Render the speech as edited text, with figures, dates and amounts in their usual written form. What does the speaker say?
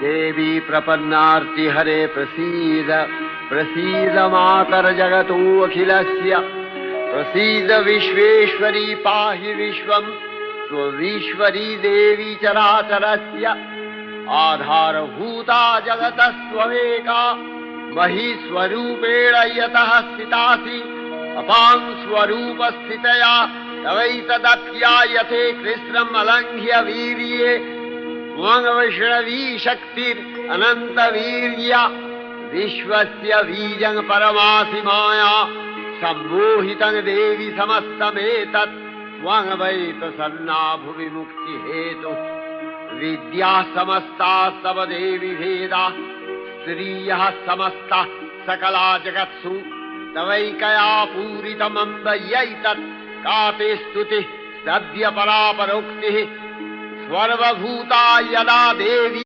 देवी प्रपन्नार्ति हरे प्रसीद प्रसीद मातर जगतो अखिलस्य प्रसीद विश्वेश्वरी पाहि विश्वं स्वविश्वरी देवी चराचरस्य आधारभूता जगतस्त्वमेका महीस्वरूपेण यतः स्थितासि अपां स्वरूपस्थितया तवैतदप्यायते कृष्णम् अलङ्घ्य वीर्ये त्वं वैष्णवी शक्तिरनन्तवीर्या विश्वस्य बीजं परमासि माया सम्मोहितं देवि समस्तमेतत् त्वं वै प्रसन्ना भुवि मुक्तिहेतुः विद्याः समस्ताः तव देवि भेदाः स्त्रियः समस्ताः सकला जगत्सु तवैकया पूरितमम्ब यैतत् का ते स्तुतिः सद्य परापरोक्तिः सर्वभूता यदा देवी